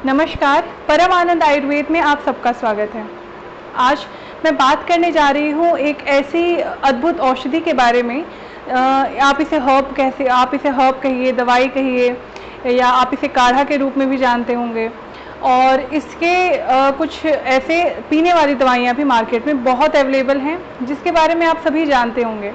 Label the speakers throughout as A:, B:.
A: नमस्कार, परम आनंद आयुर्वेद में आप सबका स्वागत है। आज मैं बात करने जा रही हूँ एक ऐसी अद्भुत औषधि के बारे में। आप इसे हर्ब कहिए, दवाई कहिए, या आप इसे काढ़ा के रूप में भी जानते होंगे। और इसके कुछ ऐसे पीने वाली दवाइयाँ भी मार्केट में बहुत अवेलेबल हैं, जिसके बारे में आप सभी जानते होंगे।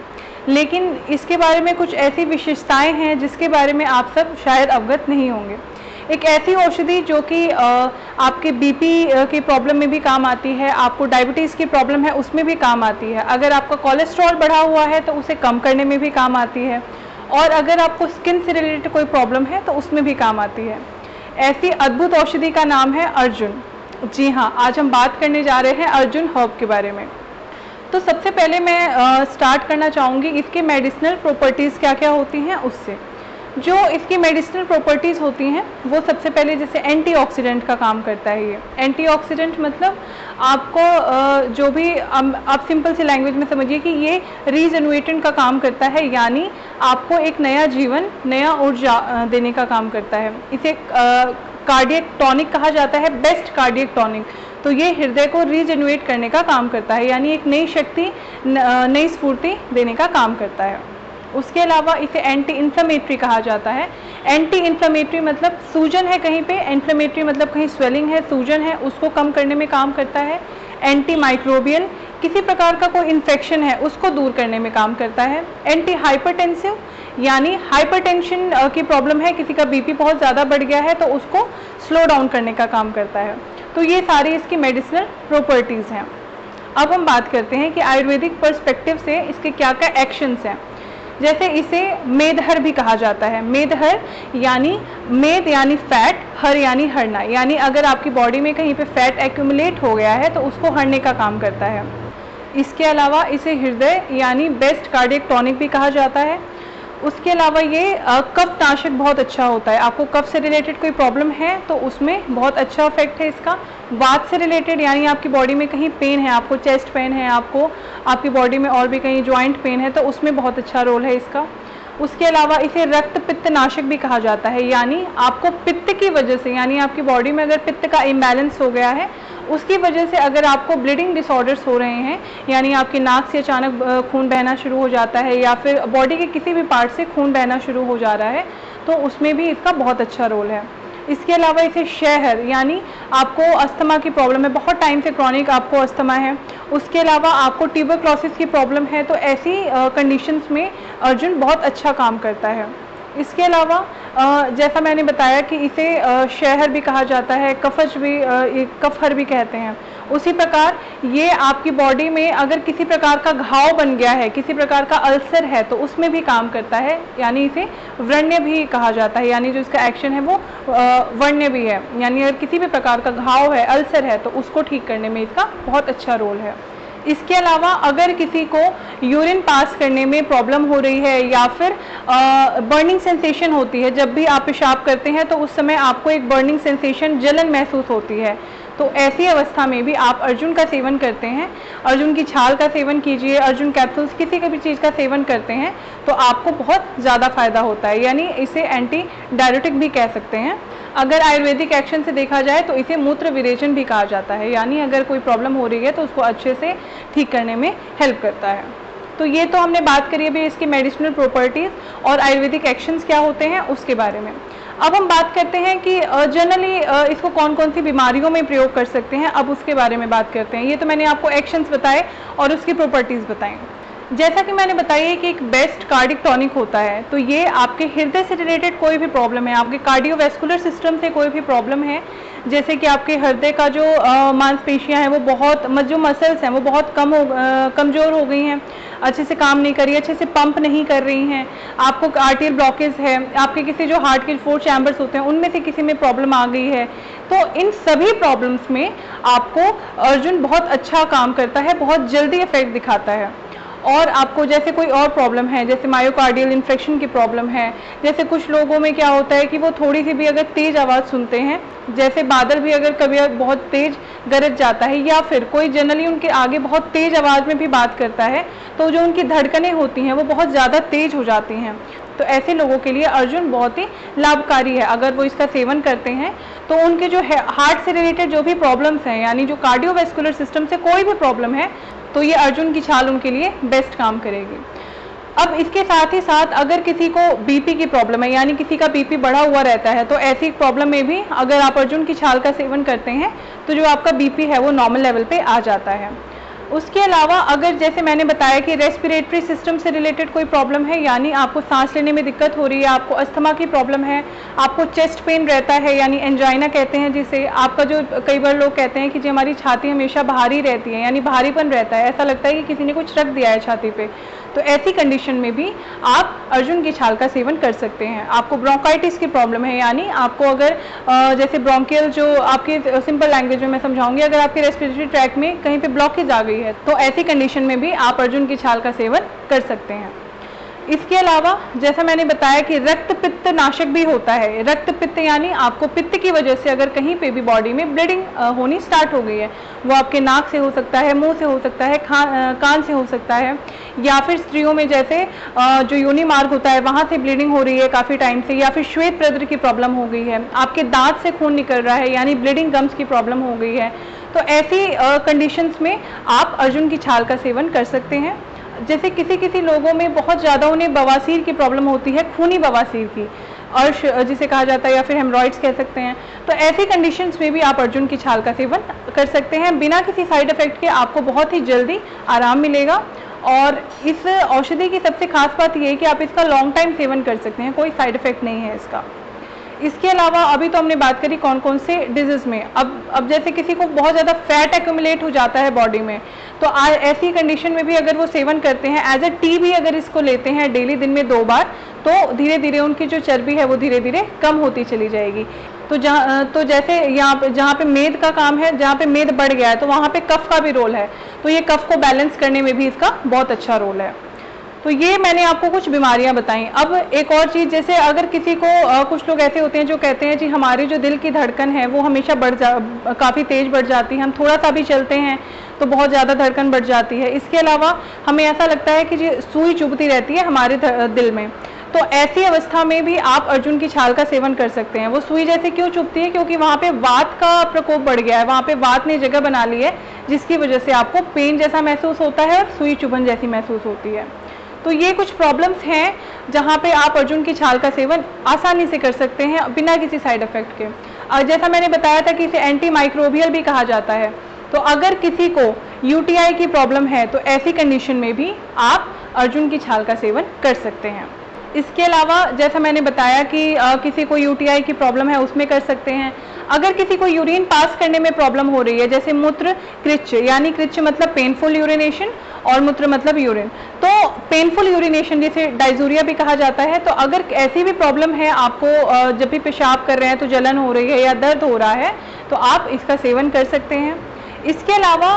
A: लेकिन इसके बारे में कुछ ऐसी विशेषताएं हैं जिसके बारे में आप सब शायद अवगत नहीं होंगे। एक ऐसी औषधि जो कि आपके बीपी की प्रॉब्लम में भी काम आती है, आपको डायबिटीज़ की प्रॉब्लम है उसमें भी काम आती है, अगर आपका कोलेस्ट्रॉल बढ़ा हुआ है तो उसे कम करने में भी काम आती है, और अगर आपको स्किन से रिलेटेड कोई प्रॉब्लम है तो उसमें भी काम आती है। ऐसी अद्भुत औषधि का नाम है अर्जुन। जी हाँ, आज हम बात करने जा रहे हैं अर्जुन हर्ब के बारे में। तो सबसे पहले मैं स्टार्ट करना चाहूँगी इसके मेडिसिनल प्रॉपर्टीज़ क्या क्या होती हैं उससे। जो इसकी मेडिसिनल प्रॉपर्टीज़ होती हैं वो सबसे पहले जैसे एंटीऑक्सीडेंट का काम करता है। ये एंटीऑक्सीडेंट मतलब आपको जो भी आप सिंपल सी लैंग्वेज में समझिए कि ये रीजेनुएटेंट का काम करता है, यानी आपको एक नया जीवन, नया ऊर्जा देने का काम करता है। इसे कार्डियक टॉनिक कहा जाता है, बेस्ट कार्डियक टॉनिक। तो ये हृदय को रीजेनुएट करने का काम करता है, यानी एक नई शक्ति, नई स्फूर्ति देने का काम करता है। उसके अलावा इसे एंटी इन्फ्लेमेटरी कहा जाता है। एंटी इन्फ्लेमेटरी मतलब सूजन है कहीं पे, इन्फ्लेमेटरी मतलब कहीं स्वेलिंग है, सूजन है, उसको कम करने में काम करता है। एंटी माइक्रोबियल, किसी प्रकार का कोई इन्फेक्शन है उसको दूर करने में काम करता है। एंटी हाइपरटेंसिव, यानी हाइपरटेंशन की प्रॉब्लम है, किसी का बीपी बहुत ज़्यादा बढ़ गया है तो उसको स्लो डाउन करने का काम करता है। तो ये सारी इसकी मेडिसिनल प्रॉपर्टीज़ हैं। अब हम बात करते हैं कि आयुर्वेदिक पर्सपेक्टिव से इसके क्या क्या एक्शंस हैं। जैसे इसे मेदहर भी कहा जाता है। मेदहर यानी मेद यानी फैट, हर यानी हरना, यानी अगर आपकी बॉडी में कहीं पे फैट एक्यूमुलेट हो गया है तो उसको हरने का काम करता है। इसके अलावा इसे हृदय यानी बेस्ट कार्डियक टॉनिक भी कहा जाता है। उसके अलावा ये कफ नाशक बहुत अच्छा होता है। आपको कफ से रिलेटेड कोई प्रॉब्लम है तो उसमें बहुत अच्छा इफेक्ट है इसका। वात से रिलेटेड, यानी आपकी बॉडी में कहीं पेन है, आपको चेस्ट पेन है, आपको आपकी बॉडी में और भी कहीं जॉइंट पेन है तो उसमें बहुत अच्छा रोल है इसका। उसके अलावा इसे रक्त पित्त नाशक भी कहा जाता है, यानी आपको पित्त की वजह से, यानी आपकी बॉडी में अगर पित्त का इम्बैलेंस हो गया है उसकी वजह से अगर आपको ब्लीडिंग डिसऑर्डर्स हो रहे हैं, यानी आपकी नाक से अचानक खून बहना शुरू हो जाता है या फिर बॉडी के किसी भी पार्ट से खून बहना शुरू हो जा रहा है, तो उसमें भी इसका बहुत अच्छा रोल है। इसके अलावा इसे शहर, यानी आपको अस्थमा की प्रॉब्लम है, बहुत टाइम से क्रॉनिक आपको अस्थमा है, उसके अलावा आपको ट्यूबरक्लोसिस की प्रॉब्लम है, तो ऐसी कंडीशंस में अर्जुन बहुत अच्छा काम करता है। इसके अलावा जैसा मैंने बताया कि इसे शहर भी कहा जाता है, कफज भी, कफहर भी कहते हैं। उसी प्रकार ये आपकी बॉडी में अगर किसी प्रकार का घाव बन गया है, किसी प्रकार का अल्सर है, तो उसमें भी काम करता है, यानी इसे व्रण्य भी कहा जाता है, यानी जो इसका एक्शन है वो व्रण्य भी है, यानी अगर किसी भी प्रकार का घाव है, अल्सर है, तो उसको ठीक करने में इसका बहुत अच्छा रोल है। इसके अलावा अगर किसी को यूरिन पास करने में प्रॉब्लम हो रही है या फिर बर्निंग सेंसेशन होती है, जब भी आप पेशाब करते हैं तो उस समय आपको एक बर्निंग सेंसेशन, जलन महसूस होती है, तो ऐसी अवस्था में भी आप अर्जुन का सेवन करते हैं, अर्जुन की छाल का सेवन कीजिए, अर्जुन कैप्सूल्स, किसी भी चीज़ का सेवन करते हैं तो आपको बहुत ज़्यादा फायदा होता है, यानी इसे एंटी डायरेटिक भी कह सकते हैं। अगर आयुर्वेदिक एक्शन से देखा जाए तो इसे मूत्र विरेचन भी कहा जाता है, यानी अगर कोई प्रॉब्लम हो रही है तो उसको अच्छे से ठीक करने में हेल्प करता है। तो ये तो हमने बात करी अभी इसकी मेडिसिनल प्रॉपर्टीज़ और आयुर्वेदिक एक्शंस क्या होते हैं उसके बारे में। अब हम बात करते हैं कि जनरली इसको कौन कौन सी बीमारियों में प्रयोग कर सकते हैं, अब उसके बारे में बात करते हैं। ये तो मैंने आपको एक्शंस बताए और उसकी प्रॉपर्टीज़ बताएं। जैसा कि मैंने बताया कि एक बेस्ट कार्डिक टॉनिक होता है, तो ये आपके हृदय से रिलेटेड कोई भी प्रॉब्लम है, आपके कार्डियोवैस्कुलर सिस्टम से कोई भी प्रॉब्लम है, जैसे कि आपके हृदय का जो मांसपेशियां हैं वो बहुत, जो मसल्स हैं वो बहुत कमज़ोर हो गई हैं, अच्छे से काम नहीं कर रही, अच्छे से पंप नहीं कर रही हैं, आपको आर्टियल ब्लॉकेज है, आपके किसी जो हार्ट के 4 चैम्बर्स होते हैं उनमें से किसी में प्रॉब्लम आ गई है, तो इन सभी प्रॉब्लम्स में आपको अर्जुन बहुत अच्छा काम करता है, बहुत जल्दी इफेक्ट दिखाता है। और आपको जैसे कोई और प्रॉब्लम है, जैसे मायोकार्डियल इन्फेक्शन की प्रॉब्लम है, जैसे कुछ लोगों में क्या होता है कि वो थोड़ी सी भी अगर तेज़ आवाज़ सुनते हैं जैसे बादल भी अगर कभी बहुत तेज गरज जाता है, या फिर कोई जनरली उनके आगे बहुत तेज आवाज़ में भी बात करता है, तो जो उनकी धड़कनें होती हैं वो बहुत ज़्यादा तेज हो जाती हैं। तो ऐसे लोगों के लिए अर्जुन बहुत ही लाभकारी है। अगर वो इसका सेवन करते हैं तो उनके जो हार्ट से रिलेटेड जो भी प्रॉब्लम्स हैं, यानी जो कार्डियोवैस्कुलर सिस्टम से कोई भी प्रॉब्लम है, तो ये अर्जुन की छाल उनके लिए बेस्ट काम करेगी। अब इसके साथ ही साथ अगर किसी को बीपी की प्रॉब्लम है, यानी किसी का बीपी बढ़ा हुआ रहता है, तो ऐसी प्रॉब्लम में भी अगर आप अर्जुन की छाल का सेवन करते हैं तो जो आपका बीपी है वो नॉर्मल लेवल पे आ जाता है। उसके अलावा अगर जैसे मैंने बताया कि रेस्पिरेटरी सिस्टम से रिलेटेड कोई प्रॉब्लम है, यानी आपको सांस लेने में दिक्कत हो रही है, आपको अस्थमा की प्रॉब्लम है, आपको चेस्ट पेन रहता है, यानी एंजाइना कहते हैं जिसे, आपका जो कई बार लोग कहते हैं कि जी हमारी छाती हमेशा भारी रहती है, यानी भारीपन रहता है, ऐसा लगता है कि किसी ने कुछ रख दिया है छाती पे, तो ऐसी कंडीशन में भी आप अर्जुन की छाल का सेवन कर सकते हैं। आपको ब्रोंकाइटिस की प्रॉब्लम है, यानी आपको अगर जैसे ब्रोंकियल जो आपकी सिंपल लैंग्वेज में मैं समझाऊंगी, अगर आपके रेस्पिरेटरी ट्रैक में कहीं पे ब्लॉकेज आ गई है तो ऐसी कंडीशन में भी आप अर्जुन की छाल का सेवन कर सकते हैं। इसके अलावा जैसा मैंने बताया कि रक्त पित्त नाशक भी होता है। रक्त पित्त यानी आपको पित्त की वजह से अगर कहीं पे भी बॉडी में ब्लीडिंग होनी स्टार्ट हो गई है, वो आपके नाक से हो सकता है, मुंह से हो सकता है, कान से हो सकता है, या फिर स्त्रियों में जैसे जो योनि मार्ग होता है वहाँ से ब्लीडिंग हो रही है काफ़ी टाइम से, या फिर श्वेत प्रद्र की प्रॉब्लम हो गई है, आपके दांत से खून निकल रहा है यानी ब्लीडिंग गम्स की प्रॉब्लम हो गई है, तो ऐसी कंडीशंस में आप अर्जुन की छाल का सेवन कर सकते हैं। जैसे किसी लोगों में बहुत ज़्यादा उन्हें बवासीर की प्रॉब्लम होती है, खूनी बवासीर की, अर्श जिसे कहा जाता है, या फिर हेमरॉइड्स कह सकते हैं, तो ऐसी कंडीशंस में भी आप अर्जुन की छाल का सेवन कर सकते हैं। बिना किसी साइड इफेक्ट के आपको बहुत ही जल्दी आराम मिलेगा। और इस औषधि की सबसे खास बात यह है कि आप इसका लॉन्ग टाइम सेवन कर सकते हैं, कोई साइड इफेक्ट नहीं है इसका। इसके अलावा अभी तो हमने बात करी कौन कौन से डिजीज में। अब जैसे किसी को बहुत ज़्यादा फैट एक्यूमुलेट हो जाता है बॉडी में, तो ऐसी कंडीशन में भी अगर वो सेवन करते हैं एज अ टी भी अगर इसको लेते हैं डेली दिन में 2 बार, तो धीरे धीरे उनकी जो चर्बी है वो धीरे धीरे कम होती चली जाएगी। तो जैसे यहाँ जहाँ पे मेद का काम है, जहाँ पे मेद बढ़ गया है तो वहाँ पे कफ का भी रोल है, तो ये कफ को बैलेंस करने में भी इसका बहुत अच्छा रोल है। तो ये मैंने आपको कुछ बीमारियां बताई। अब एक और चीज़, जैसे अगर किसी को कुछ लोग ऐसे होते हैं जो कहते हैं जी हमारी जो दिल की धड़कन है वो हमेशा काफ़ी तेज़ बढ़ जाती है, हम थोड़ा सा भी चलते हैं तो बहुत ज़्यादा धड़कन बढ़ जाती है। इसके अलावा हमें ऐसा लगता है कि जी सुई चुभती रहती है हमारे दिल में, तो ऐसी अवस्था में भी आप अर्जुन की छाल का सेवन कर सकते हैं। वो सुई जैसे क्यों चुभती है? क्योंकि वहाँ पे वात का प्रकोप बढ़ गया है, वहाँ पे वात ने जगह बना ली है, जिसकी वजह से आपको पेन जैसा महसूस होता है और सुई चुभन जैसी महसूस होती है। तो ये कुछ प्रॉब्लम्स हैं जहाँ पे आप अर्जुन की छाल का सेवन आसानी से कर सकते हैं बिना किसी साइड इफेक्ट के। और जैसा मैंने बताया था कि इसे एंटी माइक्रोबियल भी कहा जाता है, तो अगर किसी को यूटीआई की प्रॉब्लम है तो ऐसी कंडीशन में भी आप अर्जुन की छाल का सेवन कर सकते हैं। इसके अलावा जैसा मैंने बताया कि किसी को यूटीआई की प्रॉब्लम है उसमें कर सकते हैं। अगर किसी को यूरिन पास करने में प्रॉब्लम हो रही है, जैसे मूत्र कृच्छ, यानी कृच्छ मतलब पेनफुल यूरिनेशन और मूत्र मतलब यूरिन, तो पेनफुल यूरिनेशन जिसे डायजूरिया भी कहा जाता है, तो अगर ऐसी भी प्रॉब्लम है, आपको जब भी पेशाब कर रहे हैं तो जलन हो रही है या दर्द हो रहा है, तो आप इसका सेवन कर सकते हैं। इसके अलावा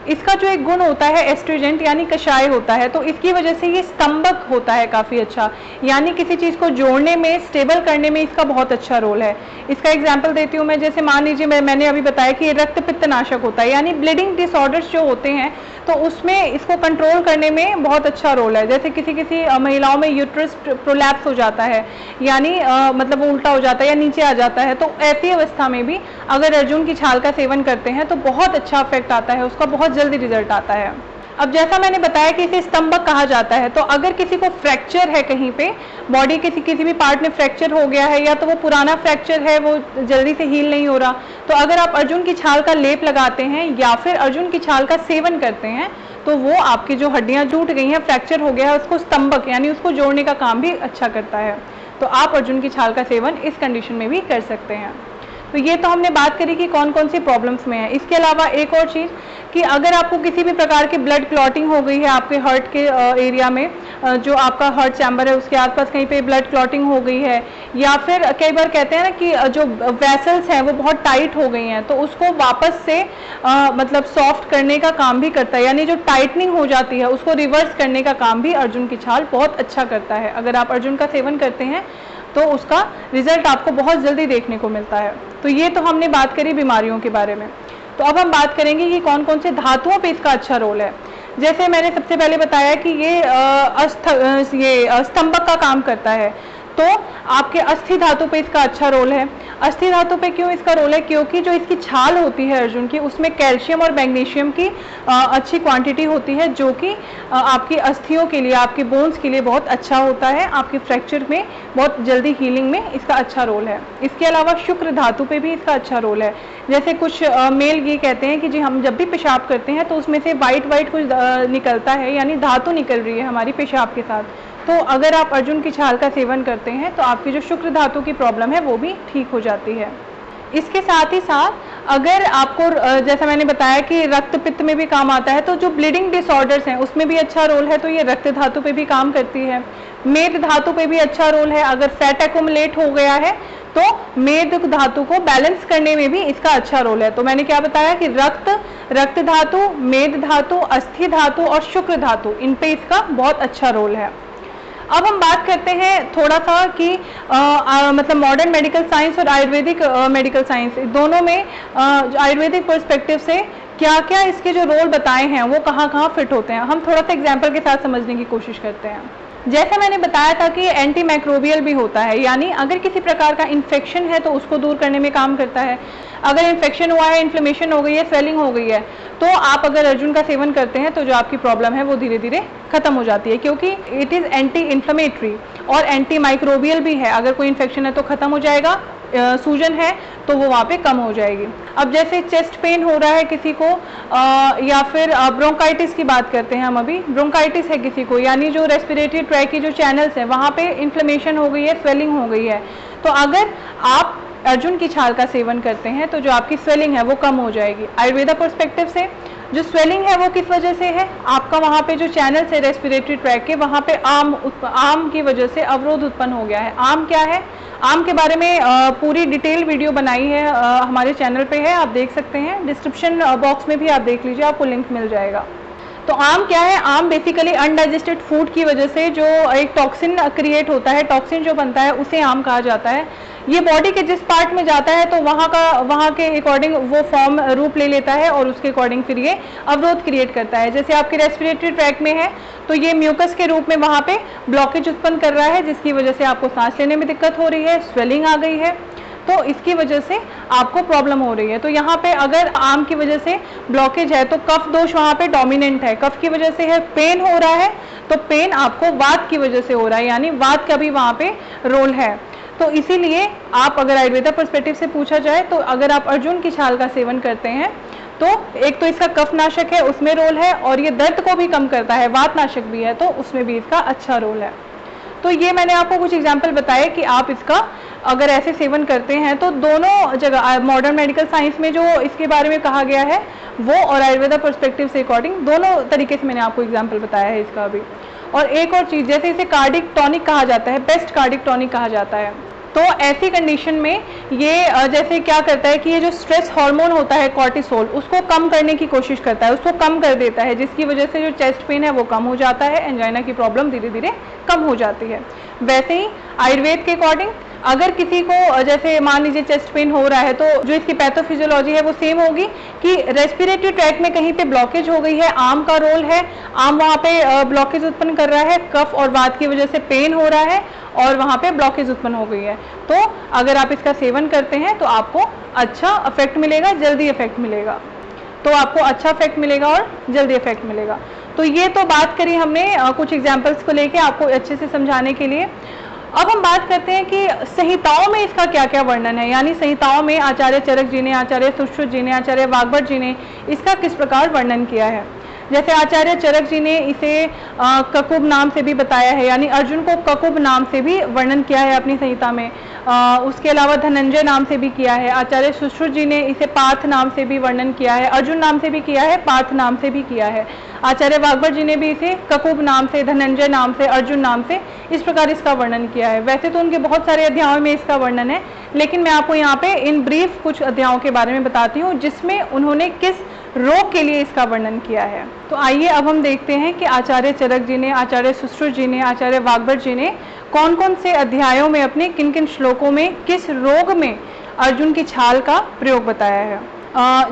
A: इसका जो एक गुण होता है एस्ट्रीजेंट यानी कषाय होता है, तो इसकी वजह से ये स्तंभक होता है काफ़ी अच्छा, यानी किसी चीज़ को जोड़ने में, स्टेबल करने में इसका बहुत अच्छा रोल है। इसका एग्जांपल देती हूँ मैं, जैसे मान लीजिए मैंने अभी बताया कि ये रक्त पित्त नाशक होता है, यानी ब्लीडिंग डिसऑर्डर्स जो होते हैं तो उसमें इसको कंट्रोल करने में बहुत अच्छा रोल है। जैसे किसी महिलाओं में यूट्रस प्रोलैप्स हो जाता है, यानी मतलब वो उल्टा हो जाता है या नीचे आ जाता है, तो ऐसी अवस्था में भी अगर अर्जुन की छाल का सेवन करते हैं तो बहुत अच्छा इफेक्ट आता है, उसका बहुत जल्दी रिजल्ट आता है। अब जैसा मैंने बताया कि इसे स्तंभक कहा जाता है, तो अगर किसी को फ्रैक्चर है कहीं पे बॉडी के किसी भी पार्ट में फ्रैक्चर हो गया है, या तो वो पुराना फ्रैक्चर है वो जल्दी से हील नहीं हो रहा, तो अगर आप अर्जुन की छाल का लेप लगाते हैं या फिर अर्जुन की छाल का सेवन करते हैं तो वो आपकी जो हड्डियां टूट गई हैं, फ्रैक्चर हो गया है, उसको स्तंभक यानी उसको जोड़ने का काम भी अच्छा करता है। तो आप अर्जुन की छाल का सेवन इस कंडीशन में भी कर सकते हैं। तो ये तो हमने बात करी कि कौन कौन सी प्रॉब्लम्स में है। इसके अलावा एक और चीज़ कि अगर आपको किसी भी प्रकार की ब्लड क्लॉटिंग हो गई है आपके हार्ट के एरिया में, जो आपका हार्ट चैम्बर है उसके आसपास कहीं पे ब्लड क्लॉटिंग हो गई है, या फिर कई बार कहते हैं ना कि जो वेसल्स हैं वो बहुत टाइट हो गई हैं, तो उसको वापस से मतलब सॉफ्ट करने का काम भी करता है, यानी जो टाइटनिंग हो जाती है उसको रिवर्स करने का काम भी अर्जुन की छाल बहुत अच्छा करता है। अगर आप अर्जुन का सेवन करते हैं तो उसका रिजल्ट आपको बहुत जल्दी देखने को मिलता है। तो ये तो हमने बात करी बीमारियों के बारे में। तो अब हम बात करेंगे कि कौन कौन से धातुओं पे इसका अच्छा रोल है। जैसे मैंने सबसे पहले बताया कि ये स्तंभक का काम करता है, तो आपके अस्थि धातु पे इसका अच्छा रोल है। अस्थि धातु पे क्यों इसका रोल है? क्योंकि जो इसकी छाल होती है अर्जुन की, उसमें कैल्शियम और मैग्नीशियम की अच्छी क्वांटिटी होती है, जो कि आपकी अस्थियों के लिए, आपके बोन्स के लिए बहुत अच्छा होता है। आपके फ्रैक्चर में बहुत जल्दी हीलिंग में इसका अच्छा रोल है। इसके अलावा शुक्र धातु पे भी इसका अच्छा रोल है। जैसे कुछ मेल ये कहते हैं कि जी हम जब भी पेशाब करते हैं तो उसमें से वाइट कुछ निकलता है, यानी धातु निकल रही है हमारी पेशाब के साथ। तो अगर आप अर्जुन की छाल का सेवन करते हैं तो आपकी जो शुक्र धातु की प्रॉब्लम है वो भी ठीक हो जाती है। इसके साथ ही साथ अगर आपको, जैसा मैंने बताया कि रक्त पित्त में भी काम आता है, तो जो ब्लीडिंग डिसऑर्डर्स हैं उसमें भी अच्छा रोल है, तो ये रक्त धातु पे भी काम करती है। मेद धातु पे भी अच्छा रोल है। अगर फैट एक्युमुलेट हो गया है तो मेद धातु को बैलेंस करने में भी इसका अच्छा रोल है। तो मैंने क्या बताया कि रक्त धातु, मेद धातु, अस्थि धातु और शुक्र धातु, इन पे इसका बहुत अच्छा रोल है। अब हम बात करते हैं थोड़ा सा कि मतलब मॉडर्न मेडिकल साइंस और आयुर्वेदिक मेडिकल साइंस दोनों में आयुर्वेदिक पर्सपेक्टिव से क्या क्या इसके जो रोल बताए हैं वो कहाँ कहाँ फिट होते हैं, हम थोड़ा सा एग्जाम्पल के साथ समझने की कोशिश करते हैं। जैसे मैंने बताया था कि एंटी माइक्रोबियल भी होता है, यानी अगर किसी प्रकार का इन्फेक्शन है तो उसको दूर करने में काम करता है। अगर इन्फेक्शन हुआ है, इन्फ्लेमेशन हो गई है, स्वेलिंग हो गई है, तो आप अगर अर्जुन का सेवन करते हैं तो जो आपकी प्रॉब्लम है वो धीरे धीरे खत्म हो जाती है, क्योंकि इट इज़ एंटी इन्फ्लेमेटरी और एंटी माइक्रोबियल भी है। अगर कोई इन्फेक्शन है तो खत्म हो जाएगा, सूजन है तो वो वहाँ पे कम हो जाएगी। अब जैसे चेस्ट पेन हो रहा है किसी को, या फिर ब्रोंकाइटिस की बात करते हैं हम अभी, ब्रोंकाइटिस है किसी को, यानी जो रेस्पिरेटरी ट्रैक की जो चैनल्स है वहाँ पे इन्फ्लेमेशन हो गई है, स्वेलिंग हो गई है, तो अगर आप अर्जुन की छाल का सेवन करते हैं तो जो आपकी स्वेलिंग है वो कम हो जाएगी। आयुर्वेदा पर्सपेक्टिव से जो स्वेलिंग है वो किस वजह से है? आपका वहाँ पे जो चैनल्स है रेस्पिरेटरी ट्रैक के, वहाँ पे आम की वजह से अवरोध उत्पन्न हो गया है। आम क्या है? आम के बारे में पूरी डिटेल वीडियो बनाई है, हमारे चैनल पे है, आप देख सकते हैं। डिस्क्रिप्शन बॉक्स में भी आप देख लीजिए, आपको लिंक मिल जाएगा। तो आम क्या है? आम बेसिकली अनडाइजेस्टेड फूड की वजह से जो एक टॉक्सिन क्रिएट होता है, टॉक्सिन जो बनता है उसे आम कहा जाता है। ये बॉडी के जिस पार्ट में जाता है तो वहाँ के अकॉर्डिंग वो फॉर्म रूप ले लेता है और उसके अकॉर्डिंग फिर ये अवरोध क्रिएट करता है। जैसे आपके रेस्पिरेटरी ट्रैक में है तो ये म्यूकस के रूप में वहाँ पे ब्लॉकेज उत्पन्न कर रहा है, जिसकी वजह से आपको सांस लेने में दिक्कत हो रही है, स्वेलिंग आ गई है, तो इसकी वजह से आपको प्रॉब्लम हो रही है। तो यहाँ पे अगर आम की वजह से ब्लॉकेज है तो कफ दोष वहाँ पे डोमिनेंट है, कफ की वजह से है, पेन हो रहा है तो पेन आपको वात की वजह से हो रहा है, यानी वात का भी वहाँ पे रोल है। तो इसीलिए आप अगर आयुर्वेदा पर्सपेक्टिव से पूछा जाए तो अगर आप अर्जुन की छाल का सेवन करते हैं तो एक तो इसका कफ नाशक है, उसमें रोल है, और ये दर्द को भी कम करता है, वात नाशक भी है, तो उसमें भी इसका अच्छा रोल है। तो ये मैंने आपको कुछ एग्जाम्पल बताए कि आप इसका अगर ऐसे सेवन करते हैं तो दोनों जगह मॉडर्न मेडिकल साइंस में जो इसके बारे में कहा गया है वो, और आयुर्वेदा पर्सपेक्टिव से अकॉर्डिंग, दोनों तरीके से मैंने आपको एग्जाम्पल बताया है इसका भी। और एक और चीज़, जैसे इसे कार्डिक टॉनिक कहा जाता है, बेस्ट कार्डिक टॉनिक कहा जाता है, तो ऐसी कंडीशन में ये जैसे क्या करता है कि ये जो स्ट्रेस हार्मोन होता है कॉर्टिसोल, उसको कम करने की कोशिश करता है, उसको कम कर देता है, जिसकी वजह से जो चेस्ट पेन है वो कम हो जाता है, एंजाइना की प्रॉब्लम धीरे धीरे कम हो जाती है। वैसे ही आयुर्वेद के अकॉर्डिंग अगर किसी को जैसे मान लीजिए चेस्ट पेन हो रहा है तो जो इसकी पैथोफिजियोलॉजी है वो सेम होगी कि रेस्पिरेटरी ट्रैक में कहीं पे ब्लॉकेज हो गई है, आम का रोल है, आम वहाँ पे ब्लॉकेज उत्पन्न कर रहा है, कफ और वात की वजह से पेन हो रहा है और वहाँ पे ब्लॉकेज उत्पन्न हो गई है। तो अगर आप इसका सेवन करते हैं तो आपको अच्छा इफेक्ट मिलेगा, जल्दी इफेक्ट मिलेगा, तो आपको अच्छा इफेक्ट मिलेगा और जल्दी इफेक्ट मिलेगा। तो ये तो बात करी हमने कुछ एग्जाम्पल्स को लेके आपको अच्छे से समझाने के लिए। अब हम बात करते हैं कि संहिताओं में इसका क्या क्या वर्णन है, यानी संहिताओं में आचार्य चरक जी ने, आचार्य सुश्रुत जी ने, आचार्य वाग्भट जी ने इसका किस प्रकार वर्णन किया है। जैसे आचार्य चरक जी ने इसे ककुब नाम से भी बताया है, यानी अर्जुन को ककुब नाम से भी वर्णन किया है अपनी संहिता में। उसके अलावा धनंजय नाम से भी किया है। आचार्य सुश्रुत जी ने इसे पार्थ नाम से भी वर्णन किया है, अर्जुन नाम से भी किया है, पार्थ नाम से भी किया है। आचार्य वाग्भट जी ने भी इसे ककुब नाम से, धनंजय नाम से, अर्जुन नाम से इस प्रकार इसका वर्णन किया है। वैसे तो उनके बहुत सारे अध्यायों में इसका वर्णन है, लेकिन मैं आपको यहाँ पे इन ब्रीफ कुछ अध्यायों के बारे में बताती हूँ जिसमें उन्होंने किस रोग के लिए इसका वर्णन किया है। तो आइए अब हम देखते हैं कि आचार्य चरक जी ने, आचार्य सुश्रुत जी ने, आचार्य वाग्भट जी ने कौन कौन से अध्यायों में अपने किन किन श्लोकों में किस रोग में अर्जुन की छाल का प्रयोग बताया है।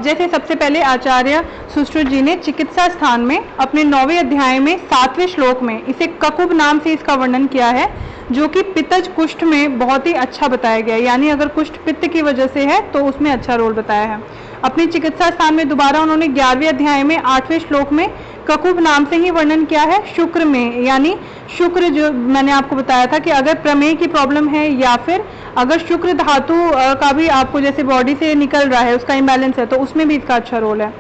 A: जैसे सबसे पहले आचार्य सुश्रुत जी ने चिकित्सा स्थान में अपने 9वें अध्याय में 7वें श्लोक में इसे ककुब नाम से इसका वर्णन किया है, जो कि पित्तज कुष्ठ में बहुत ही अच्छा बताया गया है। यानी अगर कुष्ठ पित्त की वजह से है तो उसमें अच्छा रोल बताया है। अपनी चिकित्सा स्थान में दोबारा उन्होंने 11वें अध्याय में 8वें श्लोक में ककुब नाम से ही वर्णन किया है शुक्र में। यानी शुक्र, जो मैंने आपको बताया था कि अगर प्रमेह की प्रॉब्लम है या फिर अगर शुक्र धातु का भी आपको जैसे बॉडी से निकल रहा है, उसका इम्बैलेंस है, तो उसमें भी इसका अच्छा रोल है।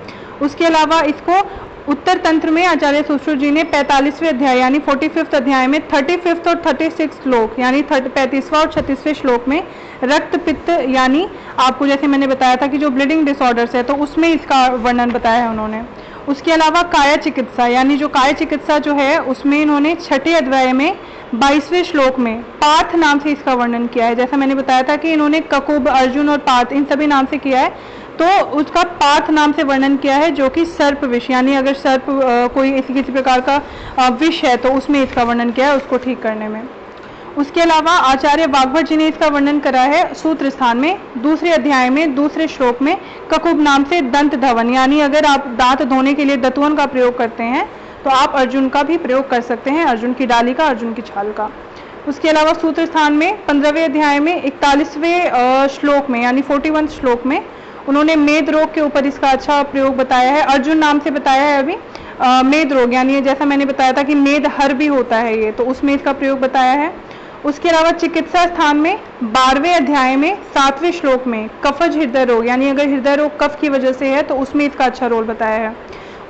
A: उसके अलावा इसको उत्तर तंत्र में आचार्य सुश्रुत जी ने 45वें अध्याय यानी 45th अध्याय में 35th और 36th श्लोक यानी 35वां और 36वें श्लोक में रक्त पित्त यानी आपको जैसे मैंने बताया था कि जो ब्लीडिंग डिसऑर्डर्स है, तो उसमें इसका वर्णन बताया है उन्होंने। उसके अलावा काया चिकित्सा यानी जो काय चिकित्सा जो है, उसमें इन्होंने 6ठे अध्याय में 22वें श्लोक में पार्थ नाम से इसका वर्णन किया है। जैसा मैंने बताया था कि इन्होंने ककुब, अर्जुन और पार्थ इन सभी नाम से किया है, तो उसका पार्थ नाम से वर्णन किया है, जो कि सर्प विष यानी अगर सर्प कोई किसी प्रकार का विष है तो उसमें इसका वर्णन किया है, उसको ठीक करने में। उसके अलावा आचार्य वाग्भट जी ने इसका वर्णन करा है सूत्र स्थान में 2 अध्याय में 2 श्लोक में ककुब नाम से दंत धवन यानी अगर आप दांत धोने के लिए दतवन का प्रयोग करते हैं तो आप अर्जुन का भी प्रयोग कर सकते हैं, अर्जुन की डाली का, अर्जुन की छाल का। उसके अलावा सूत्र स्थान में 15वें अध्याय में 41वें श्लोक में यानी 41 श्लोक में उन्होंने मेद रोग के ऊपर इसका अच्छा प्रयोग बताया है। अर्जुन नाम से बताया है अभी मेद रोग यानी जैसा मैंने बताया था कि मेद हर भी होता है ये, तो उसमें इसका प्रयोग बताया है। उसके अलावा चिकित्सा स्थान में 12वें अध्याय में 7वें श्लोक में कफज हृदय रोग यानी अगर हृदय रोग कफ की वजह से है तो उसमें इसका अच्छा रोल बताया है।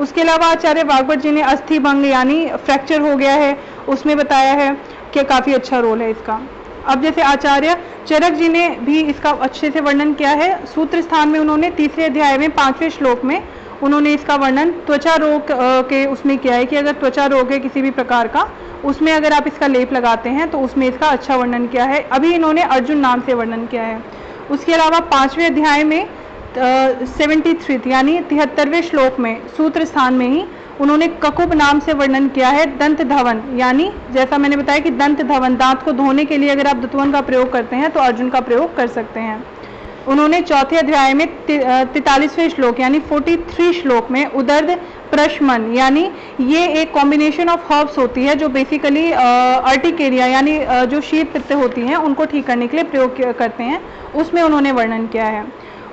A: उसके अलावा आचार्य वाग्भट जी ने अस्थि भंग यानी फ्रैक्चर हो गया है, उसमें बताया है कि काफ़ी अच्छा रोल है इसका। अब जैसे आचार्य चरक जी ने भी इसका अच्छे से वर्णन किया है। सूत्र स्थान में उन्होंने 3 अध्याय में 5वें श्लोक में उन्होंने इसका वर्णन त्वचा रोग के उसमें किया है कि अगर त्वचा रोग है किसी भी प्रकार का, उसमें अगर आप इसका लेप लगाते हैं तो उसमें इसका अच्छा वर्णन किया है। अभी इन्होंने अर्जुन नाम से वर्णन किया है। उसके अलावा 5वें अध्याय में 73 यानी 73वें श्लोक में सूत्र स्थान में ही उन्होंने ककुब नाम से वर्णन किया है दंत धवन यानी जैसा मैंने बताया कि दंत धवन दांत को धोने के लिए अगर आप दतवन का प्रयोग करते हैं तो अर्जुन का प्रयोग कर सकते हैं। उन्होंने 4थे अध्याय में 43वें श्लोक यानी 43 श्लोक में उदर्द प्रशमन यानी ये एक कॉम्बिनेशन ऑफ हर्ब्स होती है जो बेसिकली अर्टिकेरिया यानी जो शीत पित्त होती हैं उनको ठीक करने के लिए प्रयोग करते हैं, उसमें उन्होंने वर्णन किया है।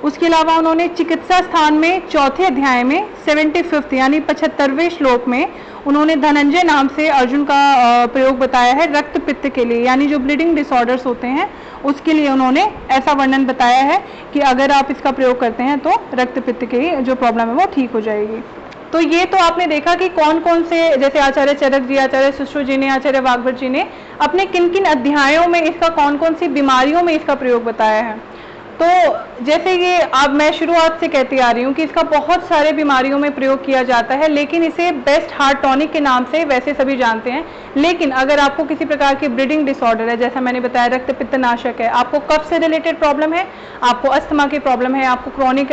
A: उसके अलावा उन्होंने चिकित्सा स्थान में 4थे अध्याय में 75 यानी 75वें श्लोक में उन्होंने धनंजय नाम से अर्जुन का प्रयोग बताया है रक्त पित्त के लिए यानी जो ब्लीडिंग डिसऑर्डर्स होते हैं उसके लिए उन्होंने ऐसा वर्णन बताया है कि अगर आप इसका प्रयोग करते हैं तो रक्त पित्त की जो प्रॉब्लम है वो ठीक हो जाएगी। तो ये तो आपने देखा कि कौन कौन से जैसे आचार्य चरक जी, आचार्य सुश्रुत जी ने, आचार्य वाग्भट जी ने अपने किन किन अध्यायों में इसका कौन कौन सी बीमारियों में इसका प्रयोग बताया है। तो जैसे ये अब मैं शुरुआत से कहती आ रही हूँ कि इसका बहुत सारे बीमारियों में प्रयोग किया जाता है, लेकिन इसे बेस्ट हार्ट टॉनिक के नाम से वैसे सभी जानते हैं। लेकिन अगर आपको किसी प्रकार की ब्लीडिंग डिसऑर्डर है, जैसा मैंने बताया रक्त पित्त नाशक है, आपको कफ से रिलेटेड प्रॉब्लम है, आपको अस्थमा की प्रॉब्लम है, आपको क्रॉनिक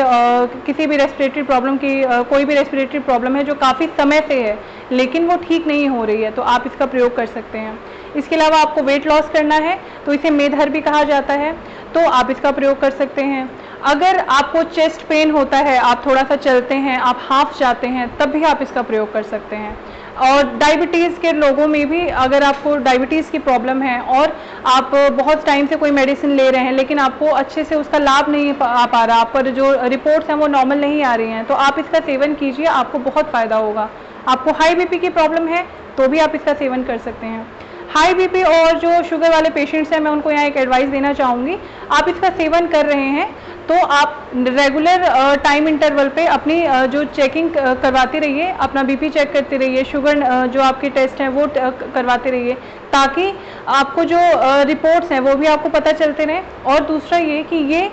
A: किसी भी रेस्पिरेटरी प्रॉब्लम की कोई भी रेस्पिरेटरी प्रॉब्लम है जो काफ़ी समय से है लेकिन वो ठीक नहीं हो रही है, तो आप इसका प्रयोग कर सकते हैं। इसके अलावा आपको वेट लॉस करना है तो इसे मेदहर भी कहा जाता है, तो आप इसका प्रयोग कर सकते हैं। अगर आपको चेस्ट पेन होता है, आप थोड़ा सा चलते हैं, आप हाफ जाते हैं, तब भी आप इसका प्रयोग कर सकते हैं। और डायबिटीज़ के लोगों में भी अगर आपको डायबिटीज़ की प्रॉब्लम है और आप बहुत टाइम से कोई मेडिसिन ले रहे हैं लेकिन आपको अच्छे से उसका लाभ नहीं आ पा रहा, आप पर जो रिपोर्ट्स हैं वो नॉर्मल नहीं आ रही हैं, तो आप इसका सेवन कीजिए, आपको बहुत फ़ायदा होगा। आपको हाई बीपी की प्रॉब्लम है तो भी आप इसका सेवन कर सकते हैं। हाई बीपी और जो शुगर वाले पेशेंट्स हैं, मैं उनको यहाँ एक एडवाइस देना चाहूँगी, आप इसका सेवन कर रहे हैं तो आप रेगुलर टाइम इंटरवल पे अपनी जो चेकिंग करवाते रहिए, अपना बीपी चेक करते रहिए, शुगर जो आपके टेस्ट हैं वो करवाते रहिए, ताकि आपको जो रिपोर्ट्स हैं वो भी आपको पता चलते रहें। और दूसरा ये कि ये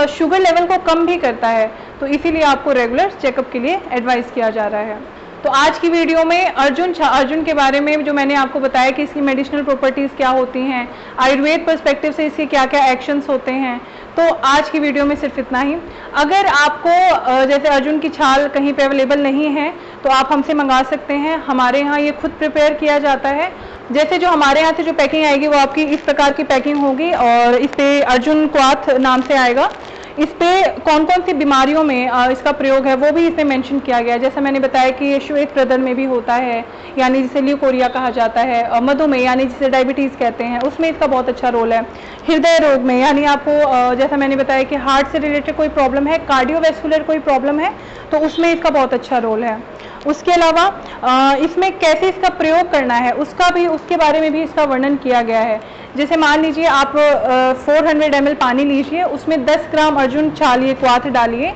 A: शुगर लेवल को कम भी करता है, तो इसीलिए आपको रेगुलर चेकअप के लिए एडवाइस किया जा रहा है। तो आज की वीडियो में अर्जुन के बारे में जो मैंने आपको बताया कि इसकी मेडिसिनल प्रॉपर्टीज़ क्या होती हैं, आयुर्वेद पर्सपेक्टिव से इसके क्या क्या एक्शंस होते हैं, तो आज की वीडियो में सिर्फ इतना ही। अगर आपको जैसे अर्जुन की छाल कहीं पे अवेलेबल नहीं है तो आप हमसे मंगा सकते हैं। हमारे यहाँ ये खुद प्रिपेयर किया जाता है। जैसे जो हमारे यहाँ से जो पैकिंग आएगी वो आपकी इस प्रकार की पैकिंग होगी और इस पे अर्जुन क्वाथ नाम से आएगा। इस पे कौन कौन सी बीमारियों में इसका प्रयोग है वो भी इसमें मेंशन किया गया है। जैसा मैंने बताया कि ये श्वेत प्रदर में भी होता है, यानी जिसे ल्यूकोरिया कहा जाता है, मधुमेह यानी जिसे डायबिटीज़ कहते हैं उसमें इसका बहुत अच्छा रोल है। हृदय रोग में, यानी आपको जैसा मैंने बताया कि हार्ट से रिलेटेड कोई प्रॉब्लम है, कार्डियोवैस्कुलर कोई प्रॉब्लम है, तो उसमें इसका बहुत अच्छा रोल है। उसके अलावा इसमें कैसे इसका प्रयोग करना है उसके बारे में भी इसका वर्णन किया गया है। जैसे मान लीजिए आप 400 ml पानी लीजिए, उसमें 10 ग्राम अर्जुन छालिए, क्वाथ डालिए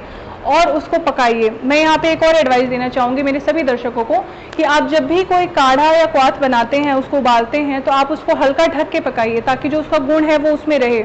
A: और उसको पकाइए। मैं यहाँ पे एक और एडवाइस देना चाहूँगी मेरे सभी दर्शकों को कि आप जब भी कोई काढ़ा या क्वाथ बनाते हैं, उसको उबालते हैं, तो आप उसको हल्का ढक के पकाइए ताकि जो उसका गुण है वो उसमें रहे।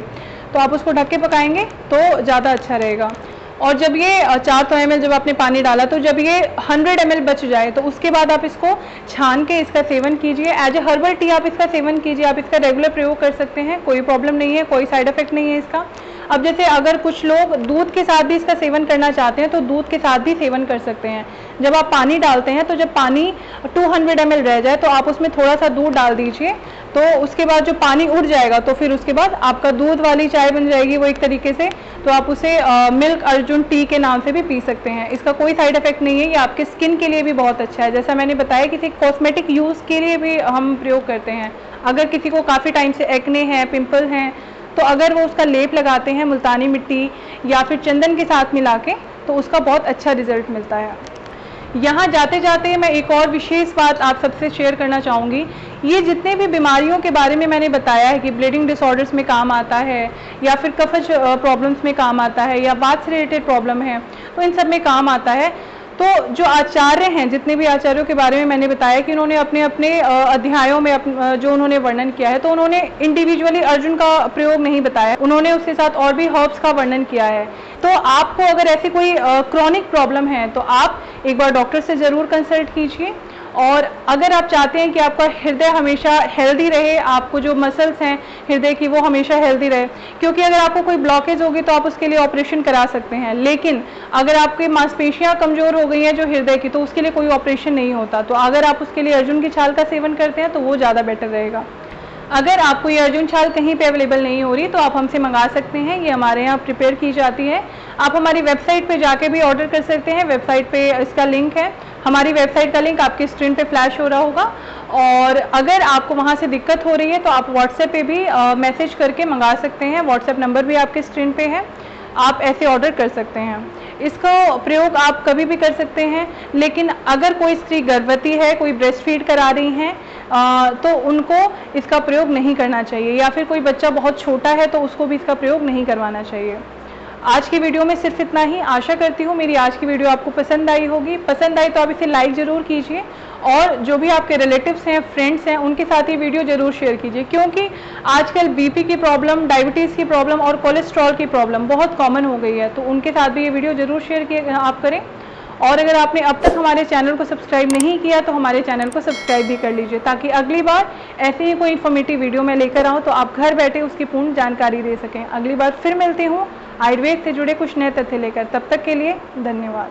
A: तो आप उसको ढक के पकाएंगे तो ज़्यादा अच्छा रहेगा। और जब ये 400 ml जब आपने पानी डाला तो जब ये 100 ml बच जाए तो उसके बाद आप इसको छान के इसका सेवन कीजिए। एज ए हर्बल टी आप इसका सेवन कीजिए। आप इसका रेगुलर प्रयोग कर सकते हैं, कोई प्रॉब्लम नहीं है, कोई साइड इफेक्ट नहीं है इसका। अब जैसे अगर कुछ लोग दूध के साथ भी इसका सेवन करना चाहते हैं तो दूध के साथ भी सेवन कर सकते हैं। जब आप पानी डालते हैं तो जब पानी 200 ml रह जाए तो आप उसमें थोड़ा सा दूध डाल दीजिए, तो उसके बाद जो पानी उड़ जाएगा तो फिर उसके बाद आपका दूध वाली चाय बन जाएगी वो एक तरीके से। तो आप उसे मिल्क अर्जुन टी के नाम से भी पी सकते हैं। इसका कोई साइड इफेक्ट नहीं है, ये आपके स्किन के लिए भी बहुत अच्छा है। जैसा मैंने बताया किसी कॉस्मेटिक यूज़ के लिए भी हम प्रयोग करते हैं। अगर किसी को काफ़ी टाइम से एक्ने हैं, पिंपल हैं, तो अगर वो उसका लेप लगाते हैं मुल्तानी मिट्टी या फिर चंदन के साथ मिला के, तो उसका बहुत अच्छा रिजल्ट मिलता है। यहाँ जाते जाते मैं एक और विशेष बात आप सबसे शेयर करना चाहूँगी। ये जितने भी बीमारियों के बारे में मैंने बताया है कि ब्लीडिंग डिसऑर्डर्स में काम आता है या फिर कफज प्रॉब्लम्स में काम आता है या वात से रिलेटेड प्रॉब्लम है, तो इन सब में काम आता है। तो जो आचार्य हैं, जितने भी आचार्यों के बारे में मैंने बताया कि उन्होंने अपने अपने अध्यायों में जो उन्होंने वर्णन किया है, तो उन्होंने इंडिविजुअली अर्जुन का प्रयोग नहीं बताया, उन्होंने उसके साथ और भी हर्ब्स का वर्णन किया है। तो आपको अगर ऐसी कोई क्रॉनिक प्रॉब्लम है तो आप एक बार डॉक्टर से ज़रूर कंसल्ट कीजिए। और अगर आप चाहते हैं कि आपका हृदय हमेशा हेल्दी रहे, आपको जो मसल्स हैं हृदय की वो हमेशा हेल्दी रहे, क्योंकि अगर आपको कोई ब्लॉकेज होगी तो आप उसके लिए ऑपरेशन करा सकते हैं, लेकिन अगर आपकी मांसपेशियां कमज़ोर हो गई हैं जो हृदय की, तो उसके लिए कोई ऑपरेशन नहीं होता। तो अगर आप उसके लिए अर्जुन की छाल का सेवन करते हैं तो वो ज़्यादा बेटर रहेगा। अगर आपको ये अर्जुन छाल कहीं पे अवेलेबल नहीं हो रही तो आप हमसे मंगा सकते हैं, ये हमारे यहाँ प्रिपेयर की जाती है। आप हमारी वेबसाइट पे जाके भी ऑर्डर कर सकते हैं, वेबसाइट पे इसका लिंक है, हमारी वेबसाइट का लिंक आपकी स्क्रीन पे फ्लैश हो रहा होगा। और अगर आपको वहाँ से दिक्कत हो रही है तो आप व्हाट्सएप पे भी मैसेज करके मंगा सकते हैं, व्हाट्सएप नंबर भी आपके स्क्रीन पे है, आप ऐसे ऑर्डर कर सकते हैं। इसका प्रयोग आप कभी भी कर सकते हैं, लेकिन अगर कोई स्त्री गर्भवती है, कोई ब्रेस्ट फीड करा रही हैं, तो उनको इसका प्रयोग नहीं करना चाहिए, या फिर कोई बच्चा बहुत छोटा है तो उसको भी इसका प्रयोग नहीं करवाना चाहिए। आज की वीडियो में सिर्फ इतना ही। आशा करती हूँ मेरी आज की वीडियो आपको पसंद आई होगी। पसंद आई तो आप इसे लाइक ज़रूर कीजिए और जो भी आपके रिलेटिव्स हैं, फ्रेंड्स हैं, उनके साथ ये वीडियो ज़रूर शेयर कीजिए, क्योंकि आजकल बीपी की प्रॉब्लम, डायबिटीज़ की प्रॉब्लम और कोलेस्ट्रॉल की प्रॉब्लम बहुत कॉमन हो गई है, तो उनके साथ भी ये वीडियो ज़रूर शेयर आप करें। और अगर आपने अब तक हमारे चैनल को सब्सक्राइब नहीं किया तो हमारे चैनल को सब्सक्राइब भी कर लीजिए, ताकि अगली बार ऐसे ही कोई इन्फॉर्मेटिव वीडियो मैं लेकर आऊँ तो आप घर बैठे उसकी पूर्ण जानकारी दे सकें। अगली बार फिर मिलती हूँ आयुर्वेद से जुड़े कुछ नए तथ्य लेकर। तब तक के लिए धन्यवाद।